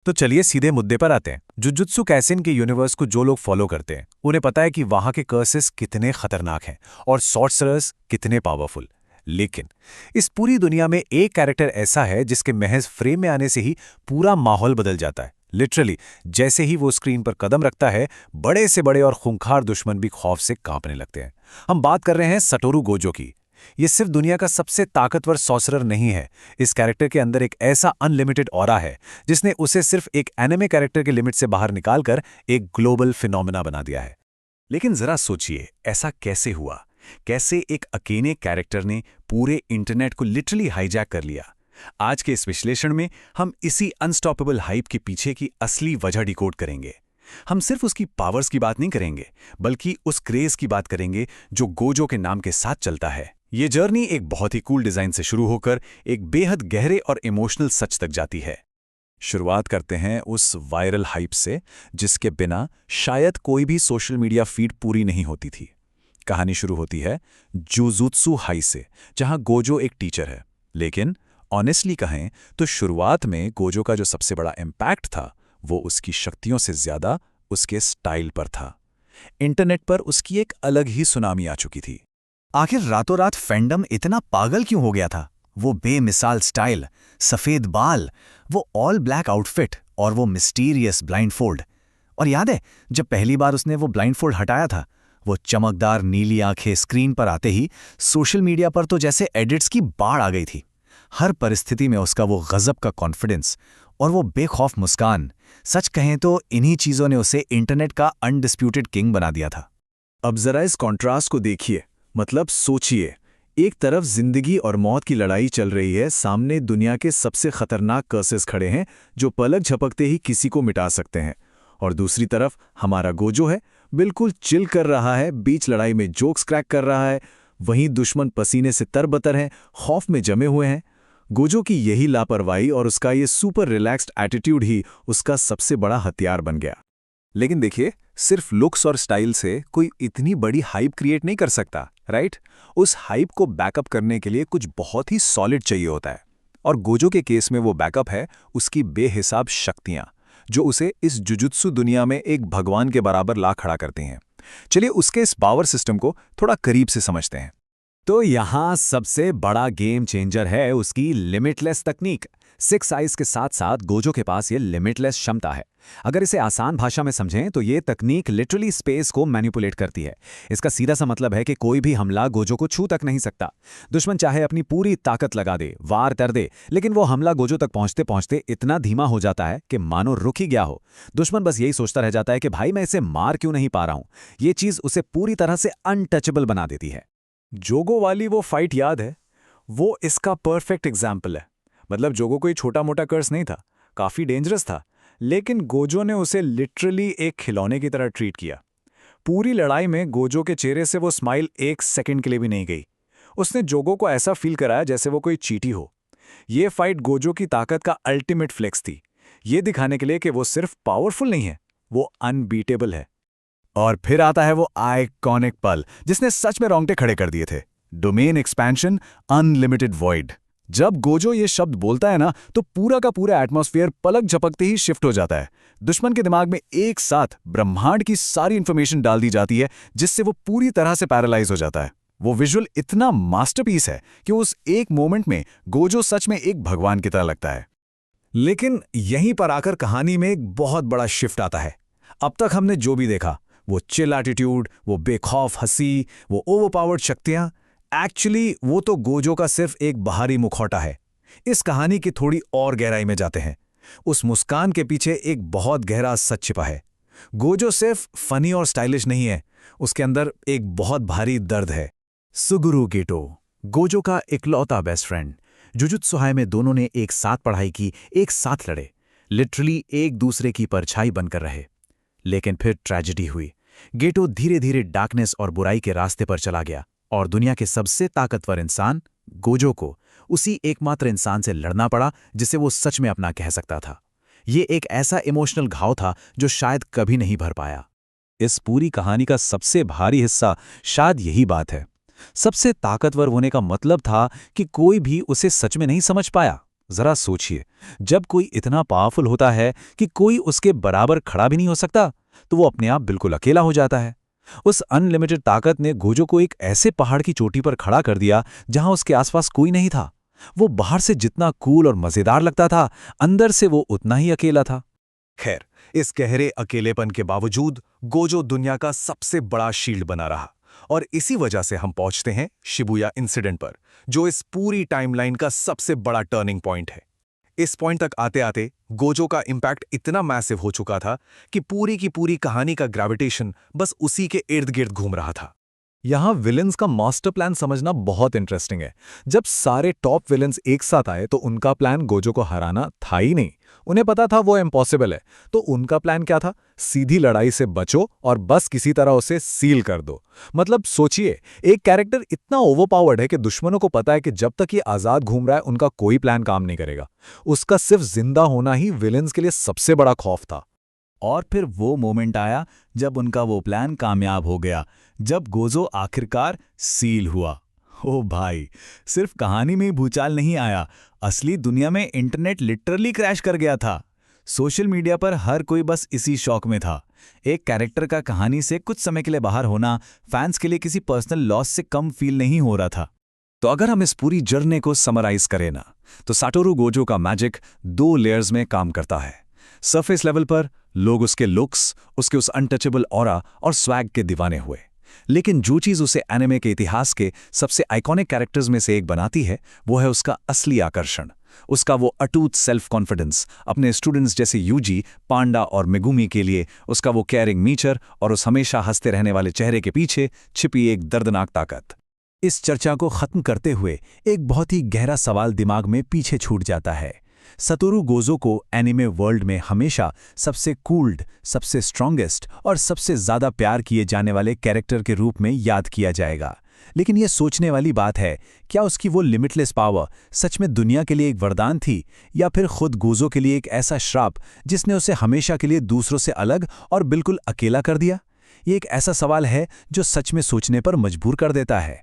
तो चलिए सीधे मुद्दे पर आते हैं। जुजुत्सु काइसेन के यूनिवर्स को जो लोग फॉलो करते हैं उन्हें पता है कि वहां के कर्सेस कितने खतरनाक हैं और सॉर्सरर्स कितने पावरफुल। लेकिन इस पूरी दुनिया में एक कैरेक्टर ऐसा है जिसके महज फ्रेम में आने से ही पूरा माहौल बदल जाता है। लिटरली जैसे ही वो स्क्रीन पर कदम रखता है, बड़े से बड़े और खूंखार दुश्मन भी खौफ से कांपने लगते हैं। हम बात कर रहे हैं सटोरू गोजो की। ये सिर्फ दुनिया का सबसे ताकतवर सॉर्सरर नहीं है। इस कैरेक्टर के अंदर एक ऐसा अनलिमिटेड ऑरा है जिसने उसे सिर्फ एक एनिमे कैरेक्टर के लिमिट से बाहर निकालकर एक ग्लोबल फिनोमेना बना दिया है। लेकिन जरा सोचिए, ऐसा कैसे हुआ? कैसे एक अकेले कैरेक्टर ने पूरे इंटरनेट को लिटरली हाईजैक कर लिया? आज के इस विश्लेषण में हम इसी अनस्टॉपेबल हाइप के पीछे की असली वजह डिकोड करेंगे। हम सिर्फ उसकी पावर्स की बात नहीं करेंगे, बल्कि उस क्रेज की बात करेंगे जो गोजो के नाम के साथ चलता है। ये जर्नी एक बहुत ही कूल डिजाइन से शुरू होकर एक बेहद गहरे और इमोशनल सच तक जाती है। शुरुआत करते हैं उस वायरल हाइप से जिसके बिना शायद कोई भी सोशल मीडिया फीड पूरी नहीं होती थी। कहानी शुरू होती है जुजुत्सु हाई से, जहां गोजो एक टीचर है। लेकिन ऑनेस्टली कहें तो शुरुआत में गोजो का जो सबसे बड़ा इम्पैक्ट था वो उसकी शक्तियों से ज्यादा उसके स्टाइल पर था। इंटरनेट पर उसकी एक अलग ही सुनामी आ चुकी थी। आखिर रातों रात फैंडम इतना पागल क्यों हो गया था? वो बेमिसाल स्टाइल, सफेद बाल, वो ऑल ब्लैक आउटफिट और वो मिस्टीरियस ब्लाइंडफोल्ड। और याद है जब पहली बार उसने वो ब्लाइंडफोल्ड हटाया था, वो चमकदार नीली आंखें स्क्रीन पर आते ही सोशल मीडिया पर तो जैसे एडिट्स की बाढ़ आ गई थी। हर परिस्थिति में उसका वो गजब का कॉन्फिडेंस और वो बेखौफ मुस्कान, सच कहें तो इन्हीं चीजों ने उसे इंटरनेट का अनडिस्प्यूटेड किंग बना दिया था। अब जरा इस कॉन्ट्रास्ट को देखिए, मतलब सोचिए, एक तरफ जिंदगी और मौत की लड़ाई चल रही है, सामने दुनिया के सबसे खतरनाक कर्सेस खड़े हैं जो पलक झपकते ही किसी को मिटा सकते हैं। और दूसरी तरफ हमारा गोजो है, बिल्कुल चिल कर रहा है, बीच लड़ाई में जोक्स क्रैक कर रहा है। वहीं दुश्मन पसीने से तरबतर हैं, खौफ में जमे हुए हैं। गोजो की यही लापरवाही और उसका ये सुपर रिलैक्स्ड एटीट्यूड ही उसका सबसे बड़ा हथियार बन गया। लेकिन देखिए, सिर्फ लुक्स और स्टाइल से कोई इतनी बड़ी हाइप क्रिएट नहीं कर सकता, राइट? उस हाइप को बैकअप करने के लिए कुछ बहुत ही सॉलिड चाहिए होता है। और गोजो के केस में वो बैकअप है उसकी बेहिसाब शक्तियां, जो उसे इस जुजुत्सु दुनिया में एक भगवान के बराबर ला खड़ा करती हैं। चलिए उसके इस पावर सिस्टम को थोड़ा करीब से समझते हैं। तो यहाँ सबसे बड़ा गेम चेंजर है उसकी लिमिटलेस तकनीक। 6 आइज के साथ साथ गोजो के पास ये लिमिटलेस क्षमता है। अगर इसे आसान भाषा में समझें तो ये तकनीक लिटरली स्पेस को मैनिपुलेट करती है। इसका सीधा सा मतलब है कि कोई भी हमला गोजो को छू तक नहीं सकता। दुश्मन चाहे अपनी पूरी ताकत लगा दे, वार कर दे, लेकिन वो हमला गोजो तक पहुंचते पहुंचते इतना धीमा हो जाता है कि मानो रुक ही गया हो। दुश्मन बस यही सोचता रह जाता है कि भाई मैं इसे मार क्यों नहीं पा रहा हूं। ये चीज उसे पूरी तरह से अनटचेबल बना देती है। जोगो वाली वो फाइट याद है? वो इसका परफेक्ट एग्जाम्पल है। मतलब जोगो कोई छोटा मोटा कर्स नहीं था, काफी डेंजरस था, लेकिन गोजो ने उसे लिटरली एक खिलौने की तरह ट्रीट किया। पूरी लड़ाई में गोजो के चेहरे से वो स्माइल एक सेकंड के लिए भी नहीं गई। उसने जोगो को ऐसा फील कराया जैसे वो कोई चीटी हो। ये फाइट गोजो की ताकत का अल्टीमेट फ्लेक्स थी, ये दिखाने के लिए कि वो सिर्फ पावरफुल नहीं है, वो अनबीटेबल है। और फिर आता है वो आइकॉनिक पल जिसने सच में रोंगटे खड़े कर दिए थे, डोमेन एक्सपेंशन, अनलिमिटेड वॉइड। जब गोजो ये शब्द बोलता है ना, तो पूरा का पूरा एटमॉस्फेयर पलक झपकते ही शिफ्ट हो जाता है। दुश्मन के दिमाग में एक साथ ब्रह्मांड की सारी इंफॉर्मेशन डाल दी जाती है, जिससे वो पूरी तरह से पैरालाइज हो जाता है। वो विजुअल इतना मास्टरपीस है कि उस एक मोमेंट में गोजो सच में एक भगवान की तरह लगता है। लेकिन यहीं पर आकर कहानी में एक बहुत बड़ा शिफ्ट आता है। अब तक हमने जो भी देखा, वो चिल एटीट्यूड, वो बेखौफ हंसी, वो ओवरपावर्ड शक्तियां, एक्चुअली वो तो गोजो का सिर्फ एक बाहरी मुखौटा है। इस कहानी की थोड़ी और गहराई में जाते हैं। उस मुस्कान के पीछे एक बहुत गहरा सच छिपा है। गोजो सिर्फ फनी और स्टाइलिश नहीं है, उसके अंदर एक बहुत भारी दर्द है। सुगुरु गेटो, गोजो का इकलौता बेस्ट फ्रेंड। जुजुत्सु हाई में दोनों ने एक साथ पढ़ाई की, एक साथ लड़े, लिटरली एक दूसरे की परछाई बनकर रहे। लेकिन फिर ट्रेजेडी हुई। गेटो धीरे धीरे डार्कनेस और बुराई के रास्ते पर चला गया और दुनिया के सबसे ताकतवर इंसान गोजो को उसी एकमात्र इंसान से लड़ना पड़ा जिसे वो सच में अपना कह सकता था। ये एक ऐसा इमोशनल घाव था जो शायद कभी नहीं भर पाया। इस पूरी कहानी का सबसे भारी हिस्सा शायद यही बात है। सबसे ताकतवर होने का मतलब था कि कोई भी उसे सच में नहीं समझ पाया। जरा सोचिए, जब कोई इतना पावरफुल होता है कि कोई उसके बराबर खड़ा भी नहीं हो सकता, तो वो अपने आप बिल्कुल अकेला हो जाता है। उस अनलिमिटेड ताकत ने गोजो को एक ऐसे पहाड़ की चोटी पर खड़ा कर दिया जहां उसके आसपास कोई नहीं था। वो बाहर से जितना कूल और मजेदार लगता था, अंदर से वो उतना ही अकेला था। खैर, इस गहरे अकेलेपन के बावजूद गोजो दुनिया का सबसे बड़ा शील्ड बना रहा, और इसी वजह से हम पहुंचते हैं शिबुया इंसिडेंट पर, जो इस पूरी टाइमलाइन का सबसे बड़ा टर्निंग पॉइंट है। इस पॉइंट तक आते आते गोजो का इंपैक्ट इतना मैसिव हो चुका था कि पूरी की पूरी कहानी का ग्रेविटेशन बस उसी के इर्द गिर्द घूम रहा था। यहाँ विलेंस का मास्टर प्लान समझना बहुत इंटरेस्टिंग है। जब सारे टॉप विलेंस एक साथ आए तो उनका प्लान गोजो को हराना था ही नहीं। उन्हें पता था वो इम्पॉसिबल है, तो उनका प्लान क्या था? सीधी लड़ाई से बचो और बस किसी तरह उसे सील कर दो। मतलब सोचिए, एक कैरेक्टर इतना ओवरपावर्ड है कि दुश्मनों को पता है कि जब तक ये आजाद घूम रहा है उनका कोई प्लान काम नहीं करेगा। उसका सिर्फ जिंदा होना ही विलेंस के लिए सबसे बड़ा खौफ था। और फिर वो मोमेंट आया जब उनका वो प्लान कामयाब हो गया, जब गोजो आखिरकार सील हुआ। ओ भाई, सिर्फ कहानी में ही भूचाल नहीं आया, असली दुनिया में इंटरनेट लिटरली क्रैश कर गया था। सोशल मीडिया पर हर कोई बस इसी शौक में था। एक कैरेक्टर का कहानी से कुछ समय के लिए बाहर होना फैंस के लिए किसी पर्सनल लॉस से कम फील नहीं हो रहा था। तो अगर हम इस पूरी जर्नी को समराइज करें ना, तो साटोरू गोजो का मैजिक 2 लेयर्स में काम करता है। सरफेस लेवल पर लोग उसके लुक्स, उसके उस अनटचेबल ऑरा और स्वैग के दीवाने हुए, लेकिन जो चीज़ उसे एनिमे के इतिहास के सबसे आइकॉनिक कैरेक्टर्स में से एक बनाती है, वो है उसका असली आकर्षण, उसका वो अटूट सेल्फ कॉन्फिडेंस, अपने स्टूडेंट्स जैसे यूजी, पांडा और मेगुमी के लिए उसका वो केयरिंग मीचर, और उस हमेशा हंसते रहने वाले चेहरे के पीछे छिपी एक दर्दनाक ताकत। इस चर्चा को खत्म करते हुए एक बहुत ही गहरा सवाल दिमाग में पीछे छूट जाता है। सतोरू गोजो को एनिमे वर्ल्ड में हमेशा सबसे कूल्ड, सबसे स्ट्रॉन्गेस्ट और सबसे ज़्यादा प्यार किए जाने वाले कैरेक्टर के रूप में याद किया जाएगा। लेकिन यह सोचने वाली बात है, क्या उसकी वो लिमिटलेस पावर सच में दुनिया के लिए एक वरदान थी, या फिर खुद गोजो के लिए एक ऐसा श्राप जिसने उसे हमेशा के लिए दूसरों से अलग और बिल्कुल अकेला कर दिया? ये एक ऐसा सवाल है जो सच में सोचने पर मजबूर कर देता है।